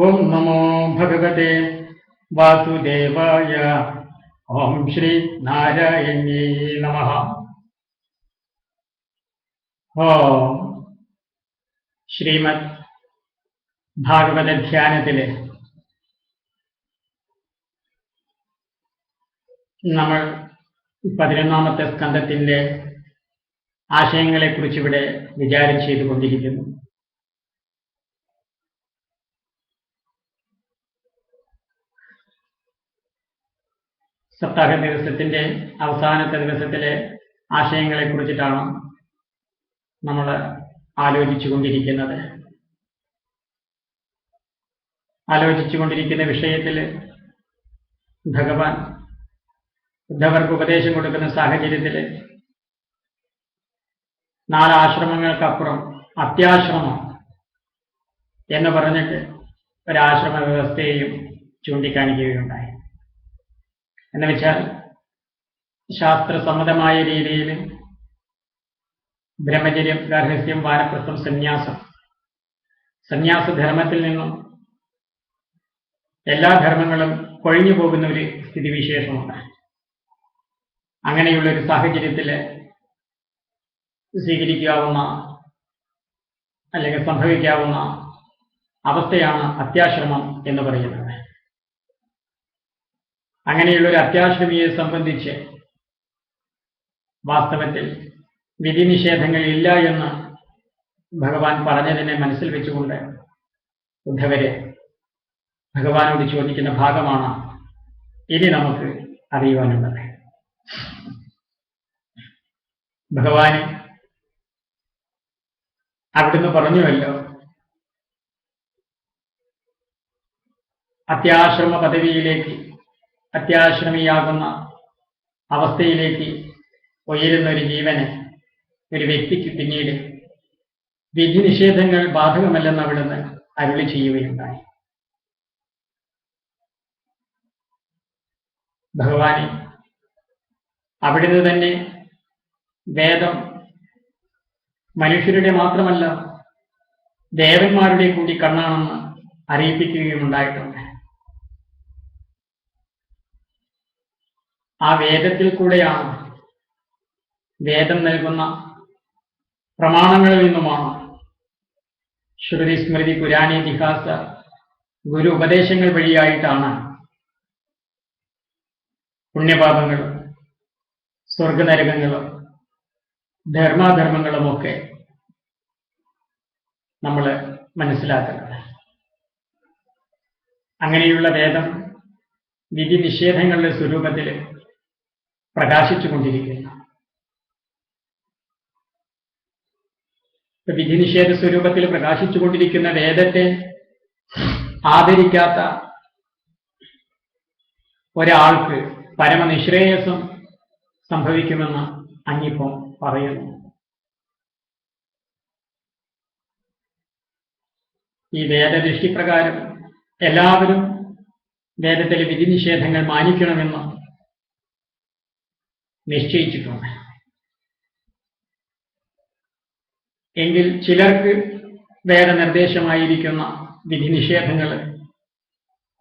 ഓം നമോ ഭഗവതേ വാസുദേവായ. ഓം ശ്രീ നാരായണീ നമഃ. ഓം ശ്രീമദ് ഭാഗവത ധ്യാനത്തിലെ നമ്മൾ 11ാമത്തെ സ്കന്ധത്തിന്റെ ആശയങ്ങളെക്കുറിച്ച് ഇവിടെ വിചാരം ചെയ്തുകൊണ്ടിരിക്കുന്നു. സപ്താഹ ദിവസത്തിന്റെ അവസാനത്തെ ദിവസത്തിലെ ആശയങ്ങളെക്കുറിച്ചിട്ടാണ് നമ്മൾ ആലോചിച്ചുകൊണ്ടിരിക്കുന്നത്. ആലോചിച്ചുകൊണ്ടിരിക്കുന്ന വിഷയത്തിൽ ഭഗവാൻ ഉദ്ധവർക്ക് ഉപദേശം കൊടുക്കുന്ന സാഹചര്യത്തിൽ 4 ആശ്രമങ്ങൾക്കപ്പുറം അത്യാശ്രമം എന്ന് പറഞ്ഞിട്ട് ഒരാശ്രമ വ്യവസ്ഥയെയും ചൂണ്ടിക്കാണിക്കുകയുണ്ടായി. എന്ന് വെച്ചാൽ ശാസ്ത്രസമ്മതമായ രീതിയിൽ ബ്രഹ്മചര്യം, ഗാർഹസ്ഥ്യം, വാനപ്രസ്ഥം, സന്യാസധർമ്മത്തിൽ നിന്നും എല്ലാ ധർമ്മങ്ങളും കൊഴിഞ്ഞു പോകുന്ന ഒരു സ്ഥിതിവിശേഷമുണ്ട്. അങ്ങനെയുള്ളൊരു സാഹചര്യത്തിൽ സ്വീകരിക്കാവുന്ന അല്ലെങ്കിൽ സംഭവിക്കാവുന്ന അവസ്ഥയാണ് അത്യാശ്രമം എന്ന് പറയുന്നത്. അങ്ങനെയുള്ളൊരു അത്യാശ്രമിയെ സംബന്ധിച്ച് വാസ്തവത്തിൽ വിധിനിഷേധങ്ങൾ ഇല്ല എന്ന് ഭഗവാൻ പറഞ്ഞതിനെ മനസ്സിൽ വെച്ചുകൊണ്ട് ഉദ്ധവരെ ഭഗവാനോട് ചോദിക്കുന്ന ഭാഗമാണ് ഇനി നമുക്ക് അറിയുവാനുള്ളത്. ഭഗവാന് അവിടുന്ന് പറഞ്ഞുവല്ലോ, അത്യാശ്രമ പദവിയിലേക്ക്, അത്യാശ്രമിയാകുന്ന അവസ്ഥയിലേക്ക് ഉയരുന്ന ഒരു ജീവന്, ഒരു വ്യക്തിക്ക് പിന്നീട് വിധിനിഷേധങ്ങൾ ബാധകമല്ലെന്ന് അവിടുന്ന് അരുളി ചെയ്യുകയുണ്ടായി. ഭഗവാനെ അവിടുന്ന് തന്നെ വേദം മനുഷ്യരുടെ മാത്രമല്ല ദേവന്മാരുടെ കൂടി കണ്ണാണെന്ന് അറിയിപ്പിക്കുകയുണ്ടായിട്ടുണ്ട്. ആ വേദത്തിൽ കൂടെയാണ്, വേദം നൽകുന്ന പ്രമാണങ്ങളിൽ നിന്നുമാണ്, ശ്രുതി സ്മൃതി പുരാണ ഇതിഹാസ ഗുരു ഉപദേശങ്ങൾ വഴിയായിട്ടാണ് പുണ്യപാപങ്ങളും സ്വർഗനരകങ്ങളും ധർമാധർമ്മങ്ങളുമൊക്കെ നമ്മൾ മനസ്സിലാക്കുന്നത്. അങ്ങനെയുള്ള വേദം വിധി നിഷേധങ്ങളുടെ സ്വരൂപത്തിൽ പ്രകാശിച്ചുകൊണ്ടിരിക്കുന്നു. വിധിനിഷേധ സ്വരൂപത്തിൽ പ്രകാശിച്ചുകൊണ്ടിരിക്കുന്ന വേദത്തെ ആദരിക്കാത്ത ഒരാൾക്ക് പരമനിശ്രേയസം സംഭവിക്കുമെന്ന് അങ്ങിപ്പം പറയുന്നു. ഈ വേദദൃഷ്ടിപ്രകാരം എല്ലാവരും വേദത്തിലെ വിധിനിഷേധങ്ങൾ മാനിക്കണമെന്ന് നിശ്ചയിച്ചിട്ടുണ്ട്. എങ്കിൽ ചിലർക്ക് വേദനിർദ്ദേശമായിരിക്കുന്ന വിധിനിഷേധങ്ങൾ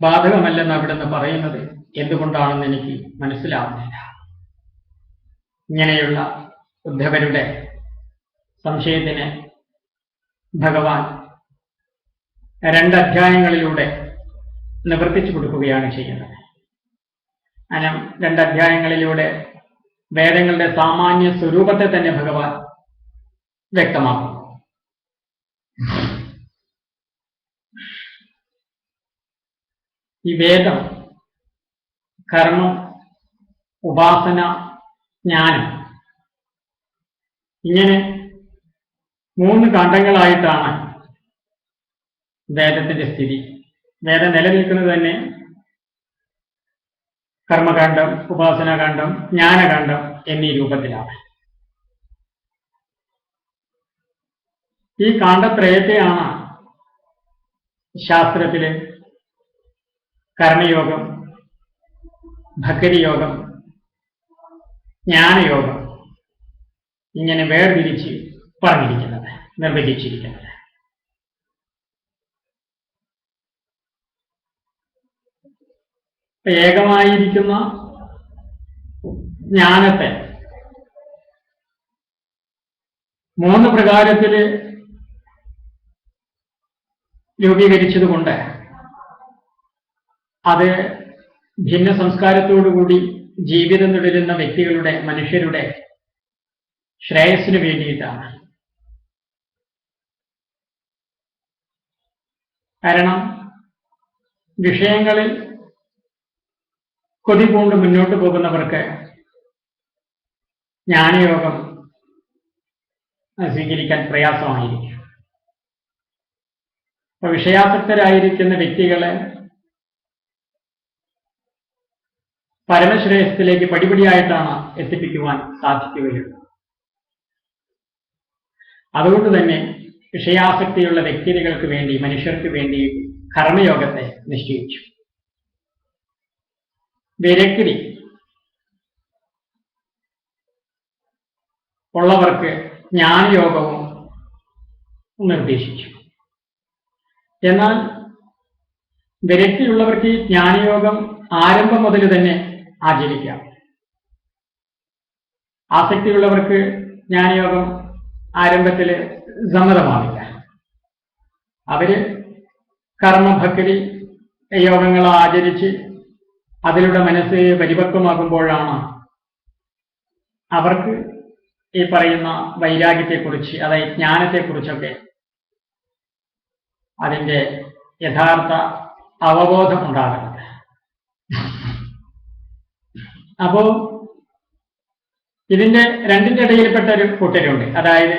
ബാധകമല്ലെന്ന് അവിടുന്ന് പറയുന്നത് എന്തുകൊണ്ടാണെന്ന് എനിക്ക് മനസ്സിലാവുന്നില്ല. ഇങ്ങനെയുള്ള ഉദ്ധവരുടെ സംശയത്തിന് ഭഗവാൻ 2 അധ്യായങ്ങളിലൂടെ നിവർത്തിച്ചു കൊടുക്കുകയാണ് ചെയ്യുന്നത്. അങ്ങനെ 2 അധ്യായങ്ങളിലൂടെ വേദങ്ങളുടെ സാമാന്യ സ്വരൂപത്തെ തന്നെ ഭഗവാൻ വ്യക്തമാക്കുന്നു. ഈ വേദം, കർമ്മം, ഉപാസന, ജ്ഞാനം, ഇങ്ങനെ 3 കാണ്ഡങ്ങളായിട്ടാണ് വേദത്തിന്റെ സ്ഥിതി. വേദം നിലനിൽക്കുന്നത് തന്നെ കർമ്മകാന്ഡം, ഉപാസനാകാന്ഡം, ജ്ഞാനകാന്ഡം എന്നീ രൂപത്തിലാണ്. ഈ കാണ്ഡത്രയത്തെയാണ് ശാസ്ത്രത്തില് കർമ്മയോഗം, ഭക്തിയോഗം, ജ്ഞാനയോഗം ഇങ്ങനെ വേർതിരിച്ച് പറഞ്ഞിരിക്കുന്നത്, നിർവചിച്ചിരിക്കുന്നത്. ഏകമായിരിക്കുന്ന ജ്ഞാനത്തെ 3 പ്രകാരത്തിൽ രൂപീകരിച്ചതുകൊണ്ട് അത് ഭിന്ന സംസ്കാരത്തോടുകൂടി ജീവിതം തുടരുന്ന വ്യക്തികളുടെ, മനുഷ്യരുടെ ശ്രേയസ്സിന് വേണ്ടിയിട്ടാണ്. കാരണം വിഷയങ്ങളിൽ കൊതി പൂണ്ട് മുന്നോട്ട് പോകുന്നവർക്ക് ജ്ഞാനയോഗം സ്വീകരിക്കാൻ പ്രയാസമായിരിക്കും. അപ്പൊ വിഷയാസക്തരായിരിക്കുന്ന വ്യക്തികളെ പരമശ്രേയസത്തിലേക്ക് പടിപടിയായിട്ടാണ് എത്തിപ്പിക്കുവാൻ സാധിക്കുകയുള്ളൂ. അതുകൊണ്ട് തന്നെ വിഷയാസക്തിയുള്ള വ്യക്തികൾക്ക് വേണ്ടി, മനുഷ്യർക്ക് വേണ്ടി കർമ്മയോഗത്തെ നിശ്ചയിച്ചു. വിരക്തി ഉള്ളവർക്ക് ജ്ഞാനയോഗവും നിർദ്ദേശിച്ചു. എന്നാൽ വിരക്തിയുള്ളവർക്ക് ഈ ജ്ഞാനയോഗം ആരംഭം മുതൽ തന്നെ ആചരിക്കാം. ആസക്തിയുള്ളവർക്ക് ജ്ഞാനയോഗം ആരംഭത്തിൽ സമ്മതമാവില്ല. അവര് കർമ്മഭക്തി യോഗങ്ങൾ ആചരിച്ച് അതിലൂടെ മനസ്സ് പരിപക്വമാകുമ്പോഴാണ് അവർക്ക് ഈ പറയുന്ന വൈരാഗ്യത്തെക്കുറിച്ച്, അതായത് ജ്ഞാനത്തെക്കുറിച്ചൊക്കെ അതിൻ്റെ യഥാർത്ഥ അവബോധം ഉണ്ടാകുന്നത്. അപ്പോ ഇതിന്റെ രണ്ടിന്റെ ഇടയിൽപ്പെട്ട ഒരു കൂട്ടരുണ്ട്. അതായത്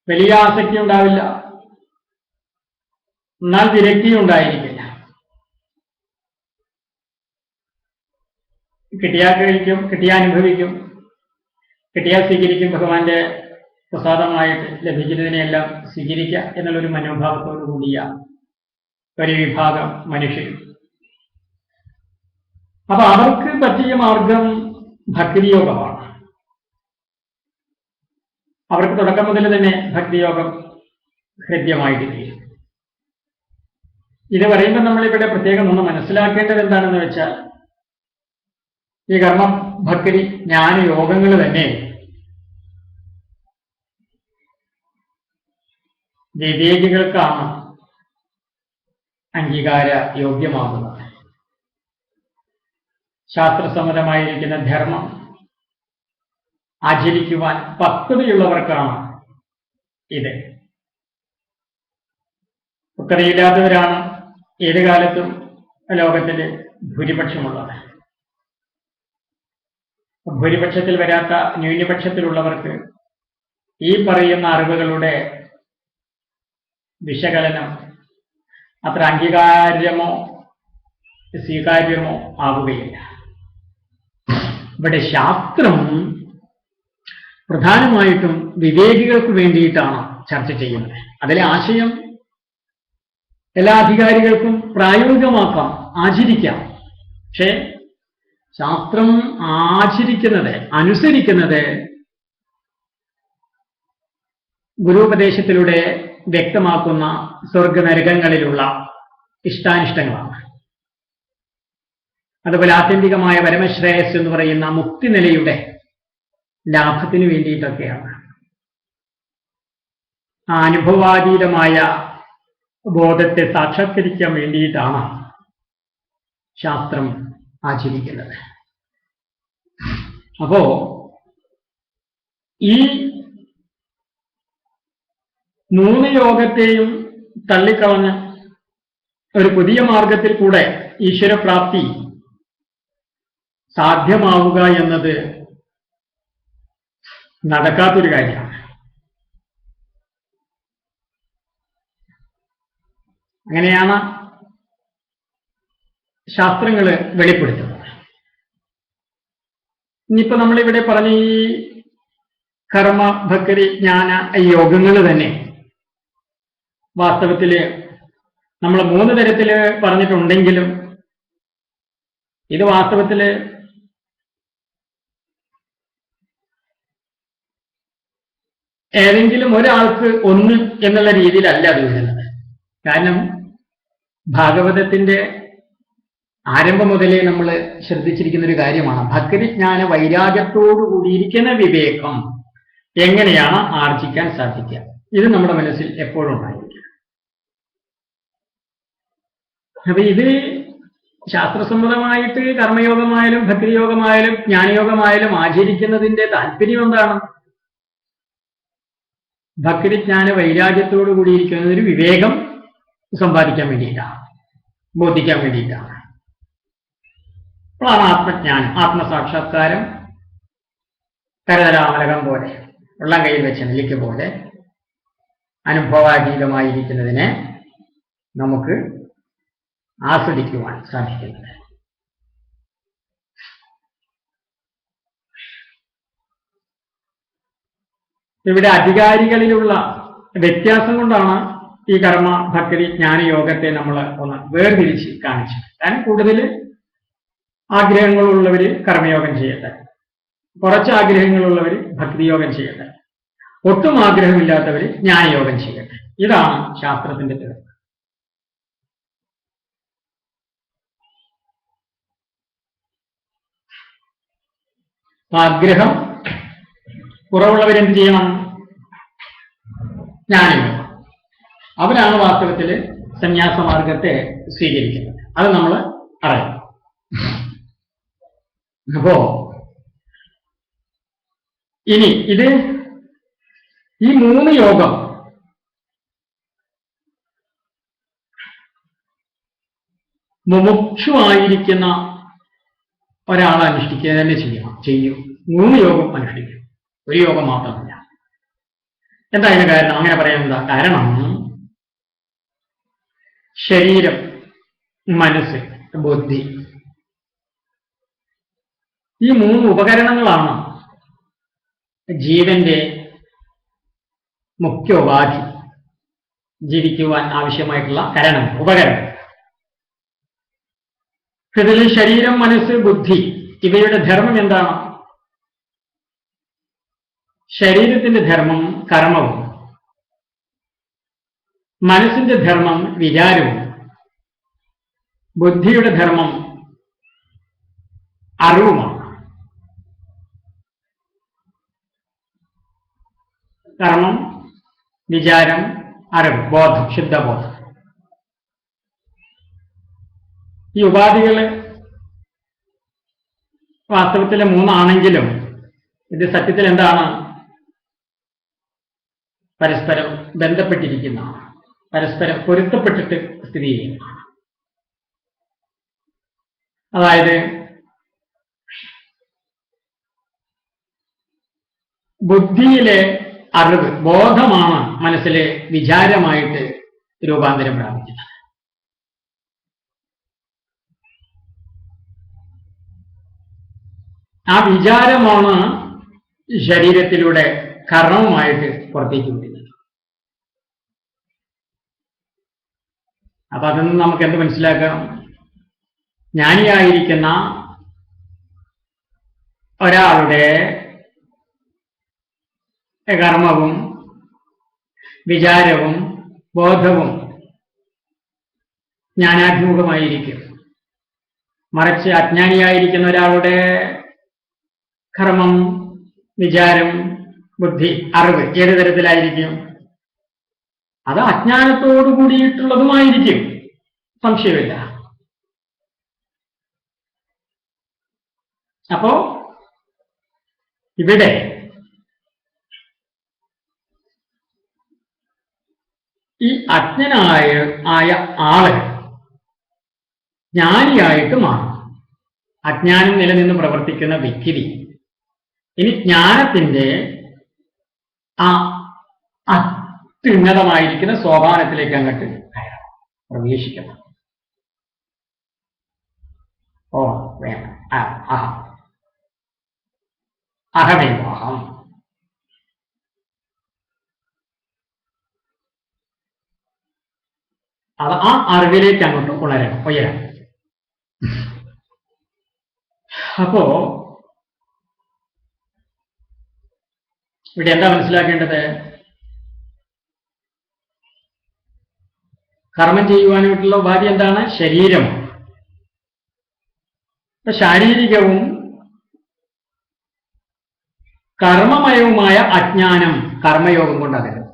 വലിയ ആസക്തി ഉണ്ടാവില്ല, എന്നാൽ വിരക്തിയും ഉണ്ടായിരിക്കില്ല. കിട്ടിയാൽ കഴിക്കും, കിട്ടിയാൽ അനുഭവിക്കും, കിട്ടിയാൽ സ്വീകരിക്കും, ഭഗവാന്റെ പ്രസാദമായിട്ട് ലഭിക്കുന്നതിനെല്ലാം സ്വീകരിക്കുക എന്നുള്ളൊരു മനോഭാവത്തോടു കൂടിയ ഒരു വിഭാഗം മനുഷ്യർ. അപ്പൊ അവർക്ക് പറ്റിയ മാർഗം ഭക്തിയോഗമാണ്. അവർക്ക് തുടക്കം മുതൽ തന്നെ ഭക്തിയോഗം ഹൃദ്യമായിട്ട് തീരും. ഇത് പറയുമ്പോൾ നമ്മളിവിടെ പ്രത്യേകം ഒന്ന് മനസ്സിലാക്കേണ്ടത് എന്താണെന്ന് വെച്ചാൽ, ഈ കർമ്മ ഭക്തി ജ്ഞാനയോഗങ്ങൾ തന്നെ വിവേകികൾക്കാണ് അംഗീകാര യോഗ്യമാകുന്നത്. ശാസ്ത്രസമ്മതമായിരിക്കുന്ന ധർമ്മം ആചരിക്കുവാൻ പക്വതയുള്ളവർക്കാണ് ഇത്. പക്വതയില്ലാത്തവരാണ് ഏത് കാലത്തും ലോകത്തിൽ ഭൂരിപക്ഷമുള്ളത്. ഭൂരിപക്ഷത്തിൽ വരാത്ത ന്യൂനപക്ഷത്തിലുള്ളവർക്ക് ഈ പറയുന്ന അറിവുകളുടെ വിശകലനം അത്ര അംഗീകാര്യമോ സ്വീകാര്യമോ ആവുകയില്ല. ഇവിടെ ശാസ്ത്രം പ്രധാനമായിട്ടും വിവേകികൾക്ക് വേണ്ടിയിട്ടാണ് ചർച്ച ചെയ്യുന്നത്. അതിലെ ആശയം എല്ലാ അധികാരികൾക്കും പ്രായോഗികമാക്കാം, ആചരിക്കാം. പക്ഷേ ശാസ്ത്രം ആചരിക്കുന്നത്, അനുസരിക്കുന്നത് ഗുരുപദേശത്തിലൂടെ വ്യക്തമാക്കുന്ന സ്വർഗനരകങ്ങളിലുള്ള ഇഷ്ടാനിഷ്ടങ്ങളാണ്. അതുപോലെ ആത്യന്തികമായ പരമശ്രേയസ് എന്ന് പറയുന്ന മുക്തിനിലയുടെ ലാഭത്തിന് വേണ്ടിയിട്ടൊക്കെയാണ്. ആ അനുഭവാതീതമായ ബോധത്തെ സാക്ഷാത്കരിക്കാൻ വേണ്ടിയിട്ടാണ് ശാസ്ത്രം ആചരിക്കുന്നത്. അപ്പോ ഈ 3 യോഗത്തെയും തള്ളിക്കളഞ്ഞ് ഒരു പുതിയ മാർഗത്തിൽ കൂടെ ഈശ്വരപ്രാപ്തി സാധ്യമാവുക എന്നത് നടക്കാത്തൊരു കാര്യമാണ്. അങ്ങനെയാണ് ശാസ്ത്രങ്ങൾ വെളിപ്പെടുത്തുന്നത്. ഇനിയിപ്പോ നമ്മളിവിടെ പറഞ്ഞ ഈ കർമ്മ ഭക്തി ജ്ഞാന യോഗങ്ങൾ തന്നെ വാസ്തവത്തില് നമ്മൾ 3 തരത്തില് പറഞ്ഞിട്ടുണ്ടെങ്കിലും ഇത് വാസ്തവത്തില് ഏതെങ്കിലും ഒരാൾക്ക് ഒന്ന് എന്നുള്ള രീതിയിലല്ല അത് വരുന്നത്. കാരണം ഭാഗവതത്തിന്റെ ആരംഭം മുതലേ നമ്മൾ ശ്രദ്ധിച്ചിരിക്കുന്ന ഒരു കാര്യമാണ്. ഭക്തിജ്ഞാന വൈരാഗ്യത്തോടു കൂടിയിരിക്കുന്ന വിവേകം എങ്ങനെയാണ് ആർജിക്കാൻ സാധിക്കുക? ഇത് നമ്മുടെ മനസ്സിൽ എപ്പോഴും ഉണ്ടായിരിക്കും. അപ്പൊ ഇത് ശാസ്ത്രസമ്മതമായിട്ട് കർമ്മയോഗമായാലും ഭക്തിയോഗമായാലും ജ്ഞാനയോഗമായാലും ആചരിക്കുന്നതിന്റെ താല്പര്യം എന്താണ്? ഭക്തിജ്ഞാന വൈരാഗ്യത്തോടു കൂടിയിരിക്കുന്ന ഒരു വിവേകം സമ്പാദിക്കാൻ വേണ്ടിയിട്ടാണ്, ബോധിക്കാൻ വേണ്ടിയിട്ടാണ്. അപ്പോഴാണ് ആത്മജ്ഞാനം, ആത്മസാക്ഷാത്കാരം കരതരാമലകം പോലെ, വെള്ളം കയ്യിൽ വെച്ച നെല്ലിക്ക പോലെ അനുഭവാതീതമായിരിക്കുന്നതിനെ നമുക്ക് ആസ്വദിക്കുവാൻ സാധിക്കുന്നത്. ഇവിടെ അധികാരികളിലുള്ള വ്യത്യാസം കൊണ്ടാണ് ഈ കർമ്മ ഭക്തി ജ്ഞാനയോഗത്തെ നമ്മൾ ഒന്ന് വേർതിരിച്ച് കാണിച്ചത്. കാരണം കൂടുതൽ ആഗ്രഹങ്ങളുള്ളവർ കർമ്മയോഗം ചെയ്യട്ടെ, കുറച്ച് ആഗ്രഹങ്ങളുള്ളവർ ഭക്തിയോഗം ചെയ്യട്ടെ, ഒട്ടും ആഗ്രഹമില്ലാത്തവർ ജ്ഞാനയോഗം ചെയ്യട്ടെ. ഇതാണ് ശാസ്ത്രത്തിന്റെ തെളിവ്. ആഗ്രഹം കുറവുള്ളവരെന്ത് ചെയ്യണം? ജ്ഞാനയോഗം. അവരാണ് വാസ്തവത്തിൽ സന്യാസമാർഗത്തെ സ്വീകരിക്കുന്നത്. അത് നമ്മൾ അറിയണം. അപ്പോ ഇനി ഈ 3 യോഗം മുമുക്ഷുവായിരിക്കുന്ന ഒരാൾ അനുഷ്ഠിക്കുക തന്നെ ചെയ്യും. 3 യോഗം അനുഷ്ഠിക്കും, ഒരു യോഗം മാത്രമല്ല. എന്താ അതിന് കാരണം? അങ്ങനെ പറയുന്നത് കാരണം ശരീരം, മനസ്സ്, ബുദ്ധി, ഈ 3 ഉപകരണങ്ങളാണ് ജീവന്റെ മുഖ്യ ഉപാധി, ജീവിക്കുവാൻ ആവശ്യമായിട്ടുള്ള ഉപകരണം. ഇതിൽ ശരീരം, മനസ്സ്, ബുദ്ധി ഇവയുടെ ധർമ്മം എന്താണ്? ശരീരത്തിന്റെ ധർമ്മം കർമ്മവും, മനസ്സിന്റെ ധർമ്മം വിചാരവും, ബുദ്ധിയുടെ ധർമ്മം അറിവുമാണ്. കർമ്മം, വിചാരം, അറിവ്, ബോധം, ശുദ്ധബോധം. ഈ ഉപാധികള് വാസ്തവത്തിൽ 3 ആണെങ്കിലും ഇത് സത്യത്തിൽ എന്താണ്? പരസ്പരം ബന്ധപ്പെട്ടിരിക്കുന്ന, പരസ്പരം പൊരുത്തപ്പെട്ടിട്ട് സ്ഥിതി ചെയ്യുന്നു. അതായത് ബുദ്ധിയിലെ അറിവ്, ബോധമാണ് മനസ്സിലെ വിചാരമായിട്ട് രൂപാന്തരം പ്രാപിക്കുന്നത്. ആ വിചാരമാണ് ശരീരത്തിലൂടെ കർമ്മമായിട്ട് പുറത്തേക്ക് വിടുന്നത്. അപ്പൊ അതൊന്നും നമുക്ക് എന്ത് മനസ്സിലാക്കാം? ജ്ഞാനിയായിരിക്കുന്ന ഒരാളുടെ കർമ്മവും വിചാരവും ബോധവും ജ്ഞാനാഭിമുഖമായിരിക്കും. മറിച്ച് അജ്ഞാനിയായിരിക്കുന്ന ഒരാളുടെ കർമ്മം, വിചാരം, ബുദ്ധി, അറിവ് ഏത് തരത്തിലായിരിക്കും? അത് അജ്ഞാനത്തോടു കൂടിയിട്ടുള്ളതുമായിരിക്കും, സംശയമില്ല. അപ്പോ ഇവിടെ ഈ അജ്ഞനായ ആള് ജ്ഞാനിയായിട്ട് മാറും. അജ്ഞാനം നിലനിന്ന് പ്രവർത്തിക്കുന്ന വ്യക്തി ഇനി ജ്ഞാനത്തിന്റെ ആ അത്യുന്നതമായിരിക്കുന്ന സോപാനത്തിലേക്ക് അങ്ങോട്ട് കയറണം, പ്രവേശിക്കണം. ഓ വേണം, അഹമേവാഹം. അത് ആ അറിവിലേക്ക് അങ്ങോട്ട് ഉയരണം. അപ്പോ ഇവിടെ എന്താ മനസ്സിലാക്കേണ്ടത്? കർമ്മം ചെയ്യുവാനായിട്ടുള്ള ഉപാധി എന്താണ്? ശരീരം. ശാരീരികവും കർമ്മമയവുമായ അജ്ഞാനം കർമ്മയോഗം കൊണ്ട് അകലും.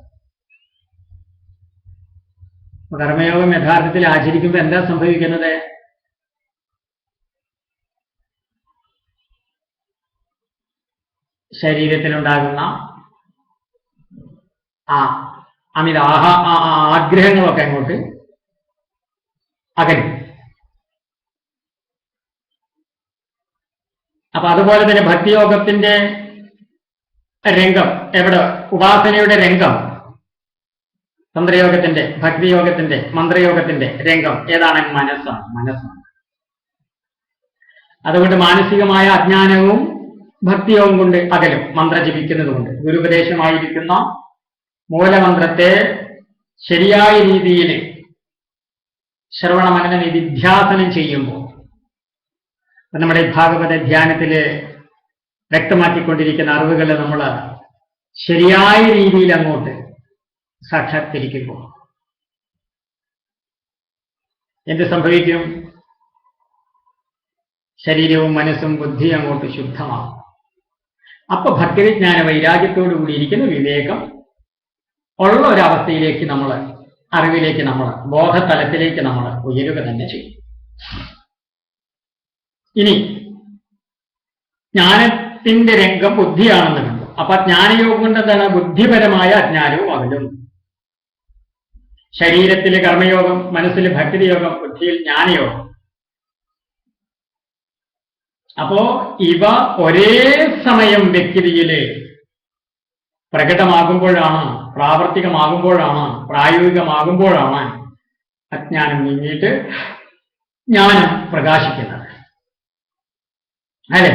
കർമ്മയോഗം യഥാർത്ഥത്തിൽ ആചരിക്കുമ്പോൾ എന്താ സംഭവിക്കുന്നത്? ശരീരത്തിലുണ്ടാകുന്ന അമിത ആഗ്രഹങ്ങളൊക്കെ അങ്ങോട്ട് അകലും. അപ്പൊ അതുപോലെ തന്നെ ഭക്തിയോഗത്തിന്റെ രംഗം എവിടെ? ഉപാസനയുടെ രംഗം, തന്ത്രയോഗത്തിന്റെ, ഭക്തിയോഗത്തിന്റെ, മന്ത്രയോഗത്തിന്റെ രംഗം ഏതാണ്? മനസ്സാണ്. അതുകൊണ്ട് മാനസികമായ അജ്ഞാനവും ഭക്തിയോഗം കൊണ്ട് അകലും. മന്ത്രം ജപിക്കുന്നത് കൊണ്ട് ഗുരുപദേശമായിരിക്കുന്ന മൂലമന്ത്രത്തെ ശരിയായ രീതിയിൽ ശ്രവണ മനന നിധിധ്യാസനം ചെയ്യുമ്പോൾ നമ്മുടെ ഭാഗവത ധ്യാനത്തില് വ്യക്തമാക്കിക്കൊണ്ടിരിക്കുന്ന അറിവുകളെ നമ്മൾ ശരിയായ രീതിയിൽ അങ്ങോട്ട് സാക്ഷാത്കരിക്കുമ്പോൾ എന്ത് സംഭവിക്കും? ശരീരവും മനസ്സും ബുദ്ധിയും അങ്ങോട്ട് ശുദ്ധമാകും. അപ്പൊ ഭക്തിവിജ്ഞാന വൈരാഗ്യത്തോടു കൂടിയിരിക്കുന്ന വിവേകം ഉള്ള ഒരവസ്ഥയിലേക്ക് നമ്മൾ, അറിവിലേക്ക് നമ്മൾ, ബോധതലത്തിലേക്ക് നമ്മൾ ഉയരുക തന്നെ ചെയ്യും. ഇനി ജ്ഞാനത്തിന്റെ രംഗം ബുദ്ധിയാണെന്ന് കണ്ടു. അപ്പൊ ജ്ഞാനയോഗം കൊണ്ട് എന്താണ്? ബുദ്ധിപരമായ അജ്ഞാനവും അകലും. ശരീരത്തില് കർമ്മയോഗം, മനസ്സിൽ ഭക്തിയോഗം, ബുദ്ധിയിൽ ജ്ഞാനയോഗം. അപ്പോ ഇവ ഒരേ സമയം വ്യക്തിയില് പ്രകടമാകുമ്പോഴാണ്, പ്രാവർത്തികമാകുമ്പോഴാണ്, പ്രായോഗികമാകുമ്പോഴാണ് അജ്ഞാനം നീങ്ങിയിട്ട് ജ്ഞാനം പ്രകാശിക്കുന്നത്. അല്ലെ?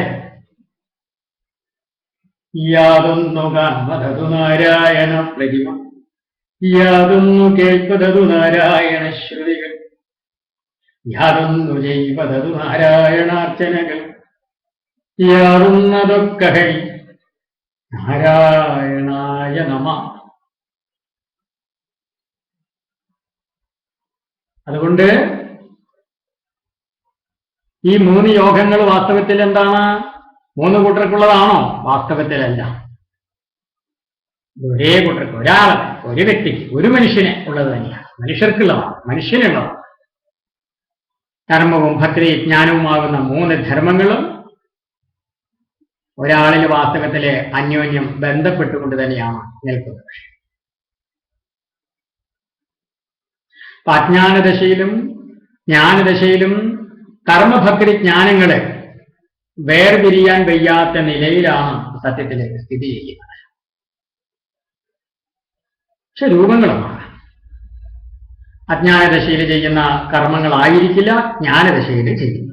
യാതൊന്നു കാൺമതതു നാരായണ പ്രതിമ, യാതൊന്നു കേൾപ്പതതു നാരായണ ശ്രുതികൾ, യാതൊന്നു ചെയ്വതതു നാരായണാർച്ചനകൾ, യാതൊന്നതൊക്കെ ഹരി നാരായണായ നമ. അതുകൊണ്ട് ഈ 3 യോഗങ്ങൾ വാസ്തവത്തിൽ എന്താണ്? 3 കൂട്ടർക്കുള്ളതാണോ? വാസ്തവത്തിലല്ല. ഒരേ കൂട്ടർക്ക്, ഒരാളെ, ഒരു വ്യക്തിക്ക്, ഒരു മനുഷ്യനെ ഉള്ളത് തന്നെയാണ്. മനുഷ്യർക്കുള്ളതാണ്, മനുഷ്യനുള്ളതാണ്. കർമ്മവും ഭക്തി ജ്ഞാനവുമാകുന്ന 3 ധർമ്മങ്ങളും ഒരാളിൽ വാസ്തവത്തിലെ അന്യോന്യം ബന്ധപ്പെട്ടുകൊണ്ട് തന്നെയാണ് നിൽക്കുന്നത്. അജ്ഞാനദശയിലും ജ്ഞാനദശയിലും കർമ്മഭക്തി ജ്ഞാനങ്ങളെ വേർപിരിയാൻ വയ്യാത്ത നിലയിലാണ് സത്യത്തിലെ സ്ഥിതി ചെയ്യുന്നത്. പക്ഷെ രൂപങ്ങളുമാണ്. അജ്ഞാനദശയിൽ ചെയ്യുന്ന കർമ്മങ്ങളായിരിക്കില്ല ജ്ഞാനദശയിൽ ചെയ്യുന്നത്.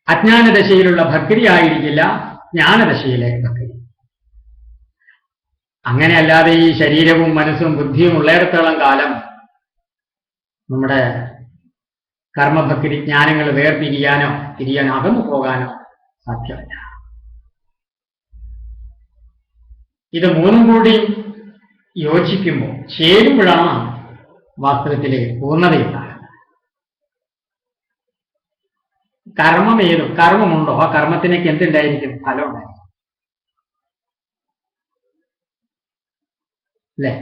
അജ്ഞാനദശയിലുള്ള ഭക്തി ആയിരിക്കില്ല ജ്ഞാനദശയിലെ ഭക്തി. അങ്ങനെയല്ലാതെ ഈ ശരീരവും മനസ്സും ബുദ്ധിയും ഉള്ളിടത്തോളം കാലം നമ്മുടെ കർമ്മഭക്തി ജ്ഞാനങ്ങൾ വേർപിരിയാനോ അകന്നു പോകാനോ സാധ്യമല്ല. ഇത് 3 കൂടി യോജിക്കുമ്പോൾ, ചേരുമ്പോഴാണ് വാസ്തവത്തിലെ പൂർണ്ണതയുണ്ടാകുന്നത്. കർമ്മമുണ്ടോ ആ കർമ്മത്തിനേക്ക് എന്തുണ്ടായിരിക്കും? ഫലം ഉണ്ടായിരിക്കും. അല്ലേ?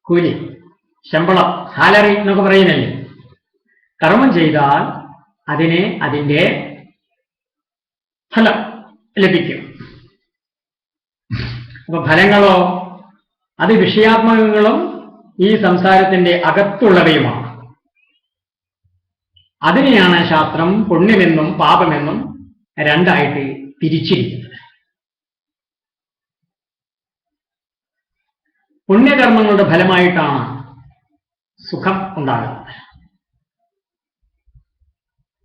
കൂലി, ശമ്പളം, സാലറി എന്നൊക്കെ പറയുന്നല്ലേ. കർമ്മം ചെയ്താൽ അതിന് അതിൻ്റെ ഫലം ലഭിക്കും. അപ്പൊ ഫലങ്ങളോ അത് വിഷയാത്മകങ്ങളും ഈ സംസാരത്തിന്റെ അകത്തുള്ളവയുമാണ്. അതിനെയാണ് ശാസ്ത്രം പുണ്യമെന്നും പാപമെന്നും 2ആയിട്ട് തിരിച്ചിരിക്കുന്നത്. പുണ്യകർമ്മങ്ങളുടെ ഫലമായിട്ടാണ് സുഖം ഉണ്ടാകുന്നത്.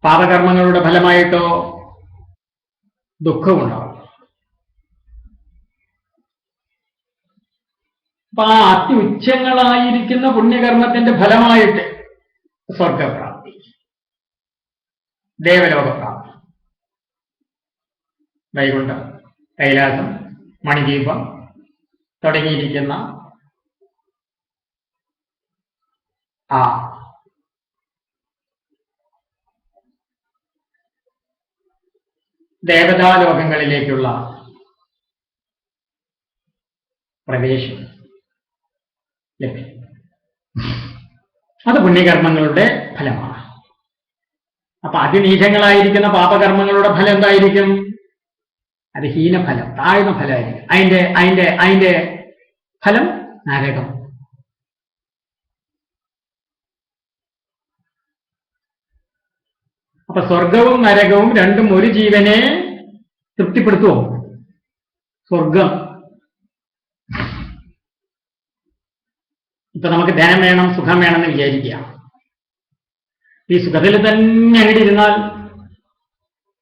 പാപകർമ്മങ്ങളുടെ ഫലമായിട്ടോ ദുഃഖമുണ്ടാകും. അപ്പൊ ആ അത്യുച്ഛങ്ങളായിരിക്കുന്ന പുണ്യകർമ്മത്തിന്റെ ഫലമായിട്ട് സ്വർഗപ്രാപ്തി, ദേവലോകപ്രാപ്തി, വൈകുണ്ഠം, കൈലാസം, മണിദ്വീപം തുടങ്ങിയിരിക്കുന്ന ആ ദേവതാലോകങ്ങളിലേക്കുള്ള പ്രവേശം ലഭിക്കും. അത് പുണ്യകർമ്മങ്ങളുടെ ഫലമാണ്. അപ്പൊ അതിനീചങ്ങളായിരിക്കുന്ന പാപകർമ്മങ്ങളുടെ ഫലം എന്തായിരിക്കും? അത് ഹീനഫലം, താഴ്ന്ന ഫലമായിരിക്കും. അതിന്റെ ഫലം നരകം. അപ്പൊ സ്വർഗവും നരകവും രണ്ടും ഒരു ജീവനെ തൃപ്തിപ്പെടുത്തുമോ? സ്വർഗം, ഇപ്പൊ നമുക്ക് ധനം വേണം, സുഖം വേണമെന്ന് വിചാരിക്കുക. ഈ സുഖത്തിൽ തന്നെ അങ്ങനെ ഇരുന്നാൽ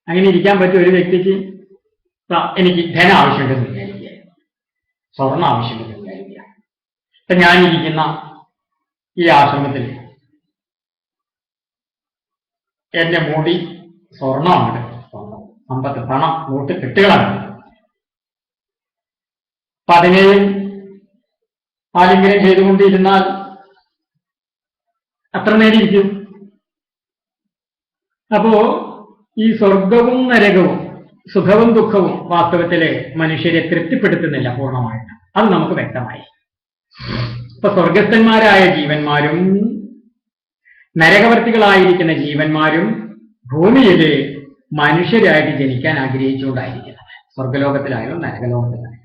അങ്ങനെ ഇരിക്കാൻ പറ്റും ഒരു വ്യക്തിക്ക്? എനിക്ക് ധനം ആവശ്യമുണ്ടെന്ന് വിചാരിക്കുക, സ്വർണം ആവശ്യമുണ്ടെന്ന് വിചാരിക്കുക. ഇപ്പൊ ഞാനിരിക്കുന്ന ഈ ആശ്രമത്തിൽ എന്റെ മുടി സ്വർണമാണ്, സമ്പത്ത്, പണം, നോട്ട് കെട്ടുകളാണ്. അപ്പൊ അതിനെയും ആലിംഗനം ചെയ്തുകൊണ്ടിരുന്നാൽ അത്ര നേരിയിരിക്കും. അപ്പോ ഈ സ്വർഗവും നരകവും സുഖവും ദുഃഖവും വാസ്തവത്തില് മനുഷ്യരെ തൃപ്തിപ്പെടുത്തുന്നില്ല പൂർണ്ണമായിട്ട്. അത് നമുക്ക് വ്യക്തമായി. ഇപ്പൊ സ്വർഗസ്ഥന്മാരായ ജീവന്മാരും നരകവർത്തികളായിരിക്കുന്ന ജീവന്മാരും ഭൂമിയില് മനുഷ്യരായിട്ട് ജനിക്കാൻ ആഗ്രഹിച്ചുകൊണ്ടായിരിക്കുന്നത്. സ്വർഗലോകത്തിലായാലും നരകലോകത്തിലായാലും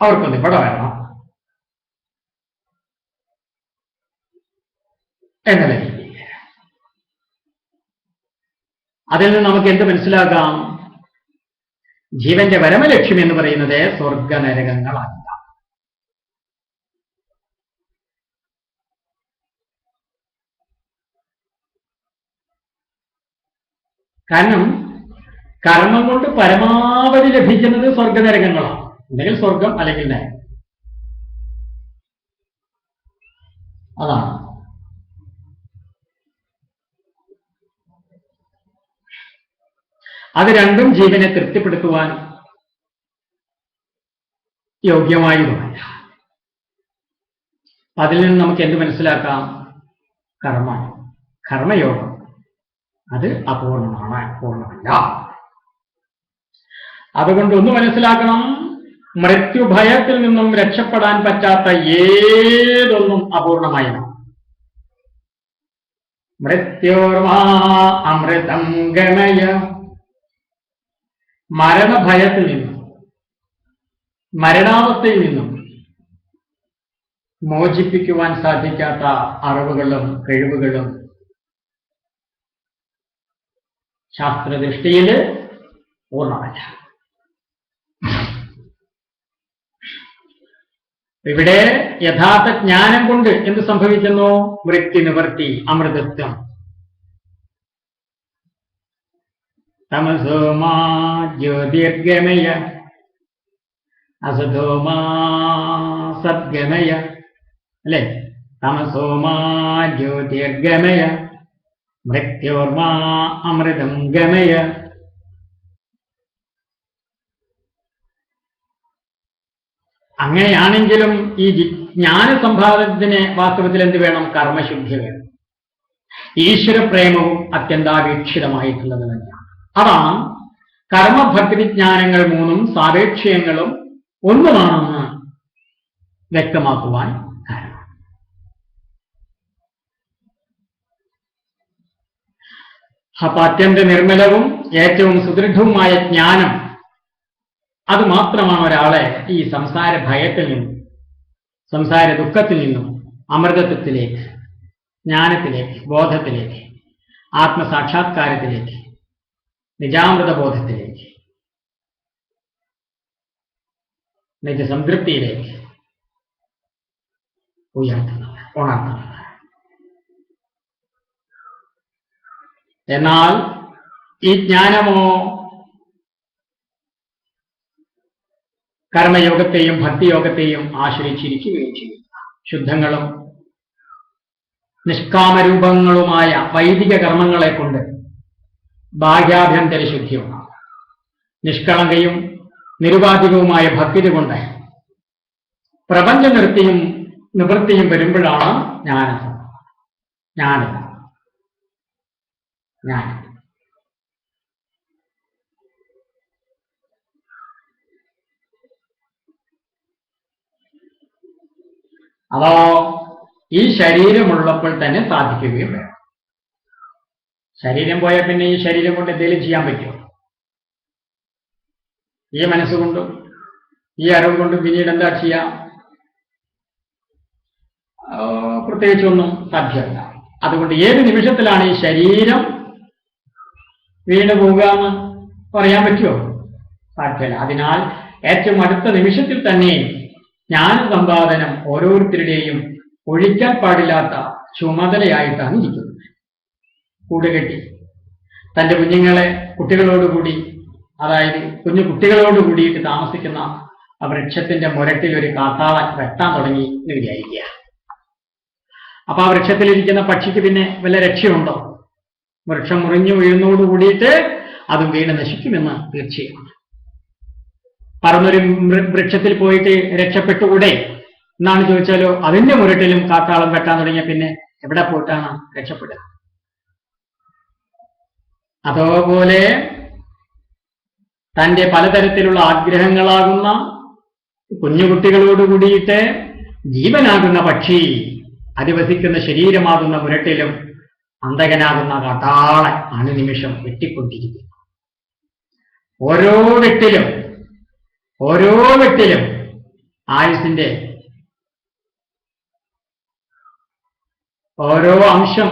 അവർക്കൊന്ന് ഇവിടെ വരണം എന്നുള്ള രീതിയിൽ. അതിൽ നിന്ന് നമുക്ക് എന്ത് മനസ്സിലാക്കാം? ജീവന്റെ പരമലക്ഷ്യം എന്ന് പറയുന്നത് സ്വർഗ നരകങ്ങളല്ല. കാരണം കർമ്മം കൊണ്ട് പരമാവധി ലഭിക്കുന്നത് സ്വർഗനരകങ്ങളാണ്. അല്ലെങ്കിൽ സ്വർഗം അല്ലെങ്കിൽ നരകം. അതാണ്. അത് രണ്ടും ജീവനെ തൃപ്തിപ്പെടുത്തുവാൻ യോഗ്യമായതുമല്ല. അതിൽ നിന്ന് നമുക്ക് എന്ത് മനസ്സിലാക്കാം? കർമ്മയോഗം അത് അപൂർണമാണ്, പൂർണ്ണമല്ല. അതുകൊണ്ട് ഒന്ന് മനസ്സിലാക്കണം, മൃത്യുഭയത്തിൽ നിന്നും രക്ഷപ്പെടാൻ പറ്റാത്ത ഏതൊന്നും അപൂർണമായതാണ്. മൃത്യോർമാ അമൃതം ഗമയ, മരണഭയത്തിൽ നിന്നും മരണാവസ്ഥയിൽ നിന്നും മോചിപ്പിക്കുവാൻ സാധിക്കാത്ത അറിവുകളും കഴിവുകളും ശാസ്ത്രദൃഷ്ടിയിൽ പൂർണ്ണമല്ല. ഇവിടെ യഥാർത്ഥ ജ്ഞാനം കൊണ്ട് എന്ത് സംഭവിക്കുന്നു? വൃത്തി നിവർത്തി, അമൃതത്വം. തമസോമാ ജ്യോതിർഗമയ അസതോമാ സദ്ഗമയ, അല്ലെ? തമസോമാ ജ്യോതിർഗമയ മൃത്യോർമാ അമൃതം ഗമയ. അങ്ങനെയാണെങ്കിലും ഈ ജ്ഞാനസമ്പാദനത്തിന് വാസ്തവത്തിൽ എന്ത് വേണം? കർമ്മശുദ്ധി വേണം. ഈശ്വരപ്രേമവും അത്യന്താപേക്ഷിതമായിട്ടുള്ളത് തന്നെയാണ്. അതാണ് കർമ്മഭക്തിജ്ഞാനങ്ങൾ മൂന്നും സാപേക്ഷ്യങ്ങളും ഒന്നുമാണെന്ന് വ്യക്തമാക്കുവാൻ കാരണം. അപ്പൊ അത്യന്ത നിർമ്മലവും ഏറ്റവും സുദൃഢവുമായ ജ്ഞാനം അത് മാത്രമാണ് ഒരാളെ ഈ സംസാര ഭയത്തിൽ നിന്നും സംസാര ദുഃഖത്തിൽ നിന്നും അമൃതത്വത്തിലേക്ക്, ജ്ഞാനത്തിലേക്ക്, ബോധത്തിലേക്ക്, ആത്മസാക്ഷാത്കാരത്തിലേക്ക്, നിജാമൃത ബോധത്തിലേക്ക്, നിജസംതൃപ്തിയിലേക്ക് ഉയർത്തുന്നത്, ഉണർത്തുന്നത്. എന്നാൽ ഈ ജ്ഞാനമോ കർമ്മയോഗത്തെയും ഭക്തിയോഗത്തെയും ആശ്രയിച്ചിരിക്കുകയും ചെയ്യും. ശുദ്ധങ്ങളും നിഷ്കാമരൂപങ്ങളുമായ വൈദിക കർമ്മങ്ങളെ കൊണ്ട് ബാഹ്യാഭ്യന്തര ശുദ്ധി ഉണ്ടാകും. നിഷ്കളങ്കയും നിരുപാധികവുമായ ഭക്തി കൊണ്ട് പ്രപഞ്ച നിവൃത്തിയും വരുമ്പോഴാണ് ജ്ഞാനം. ഞാനല്ല, ഞാൻ. അതോ ഈ ശരീരമുള്ളപ്പോൾ തന്നെ സാധിക്കുകയും വേണം. ശരീരം പോയാൽ പിന്നെ ഈ ശരീരം കൊണ്ട് എന്തെങ്കിലും ചെയ്യാൻ പറ്റുമോ? ഈ മനസ്സുകൊണ്ടും ഈ അറിവ് കൊണ്ടും പിന്നീട് എന്താ ചെയ്യാം? പ്രത്യേകിച്ചൊന്നും സാധ്യമല്ല. അതുകൊണ്ട് ഏത് നിമിഷത്തിലാണ് ഈ ശരീരം വീണു പോകാമെന്ന് പറയാൻ പറ്റുമോ? സാധ്യമല്ല. അതിനാൽ ഏറ്റവും അടുത്ത നിമിഷത്തിൽ തന്നെ ജ്ഞാനസമ്പാദനം ഓരോരുത്തരുടെയും ഒഴിക്കാൻ പാടില്ലാത്ത ചുമതലയായിട്ടാണ് ഇരിക്കുന്നത്. കൂടുകെട്ടി തന്റെ കുട്ടികളോടുകൂടി, അതായത് കുഞ്ഞു കുട്ടികളോട് കൂടിയിട്ട് താമസിക്കുന്ന ആ വൃക്ഷത്തിന്റെ മുരട്ടിൽ ഒരു കാട്ടാളൻ വെട്ടാൻ തുടങ്ങി എന്ന് വിചാരിക്കുക. അപ്പൊ ആ വൃക്ഷത്തിലിരിക്കുന്ന പക്ഷിക്ക് പിന്നെ വല്ല രക്ഷയുണ്ടോ? വൃക്ഷം മുറിഞ്ഞു വീഴുന്നോട് കൂടിയിട്ട് അതും വീണ് നശിക്കുമെന്ന് തീർച്ചയാണ്. പറന്നൊരു വൃക്ഷത്തിൽ പോയിട്ട് രക്ഷപ്പെട്ടുകൂടെ എന്നാണ് ചോദിച്ചാലോ, അതിന്റെ മുരട്ടിലും കാട്ടാളം വെട്ടാൻ തുടങ്ങിയ പിന്നെ എവിടെ പോയിട്ടാണ് രക്ഷപ്പെടുക? അതേപോലെ തന്റെ പലതരത്തിലുള്ള ആഗ്രഹങ്ങളാകുന്ന കുഞ്ഞുകുട്ടികളോട് കൂടിയിട്ട് ജീവനാകുന്ന പക്ഷി അധിവസിക്കുന്ന ശരീരമാകുന്ന മുരട്ടിലും അന്തകനാകുന്ന കാട്ടാളൻ അനുനിമിഷം വെട്ടിക്കൊണ്ടിരിക്കുന്നു. ഓരോ വെട്ടിലും ആയുസിന്റെ ഓരോ അംശം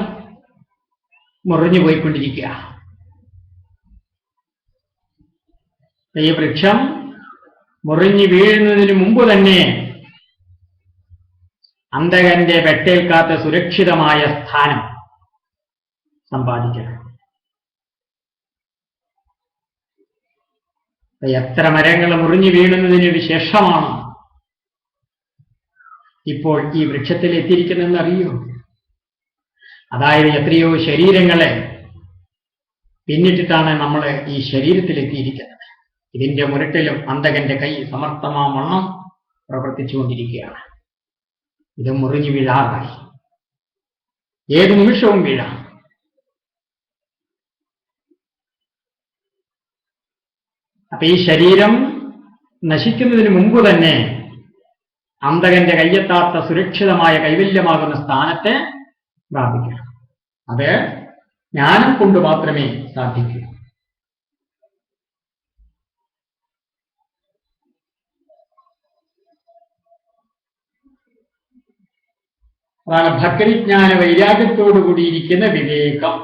മുറിഞ്ഞു പോയിക്കൊണ്ടിരിക്കുക. ഈ വൃക്ഷം മുറിഞ്ഞു വീഴുന്നതിന് മുമ്പ് തന്നെ അന്തകന്റെ വെട്ടേൽക്കാത്ത സുരക്ഷിതമായ സ്ഥാനം സമ്പാദിക്കണം. എത്ര മരങ്ങൾ മുറിഞ്ഞു വീഴുന്നതിന് ശേഷമാണ് ഇപ്പോൾ ഈ വൃക്ഷത്തിൽ എത്തിയിരിക്കുന്നതെന്ന് അറിയോ? അതായത് എത്രയോ ശരീരങ്ങളെ പിന്നിട്ടിട്ടാണ് നമ്മൾ ഈ ശരീരത്തിൽ എത്തിയിരിക്കുന്നത്. ഇതിന്റെ മുരട്ടിലും അന്തകന്റെ കൈ സമർത്ഥമാവണ്ണം പ്രവർത്തിച്ചുകൊണ്ടിരിക്കുകയാണ്. ഇത് മുറിഞ്ഞു വീഴാറായി, ഏത് നിമിഷവും വീഴാം. അപ്പൊ ഈ ശരീരം നശിക്കുന്നതിന് മുമ്പ് തന്നെ അന്തകന്റെ കയ്യെത്താത്ത സുരക്ഷിതമായ കൈവല്യമാകുന്ന സ്ഥാനത്തെ പ്രാപിക്കണം. അത് ജ്ഞാനം കൊണ്ട് മാത്രമേ സാധിക്കൂ. അതാണ് ഭക്തിജ്ഞാന വൈരാഗ്യത്തോടു കൂടിയിരിക്കുന്ന വിവേകം.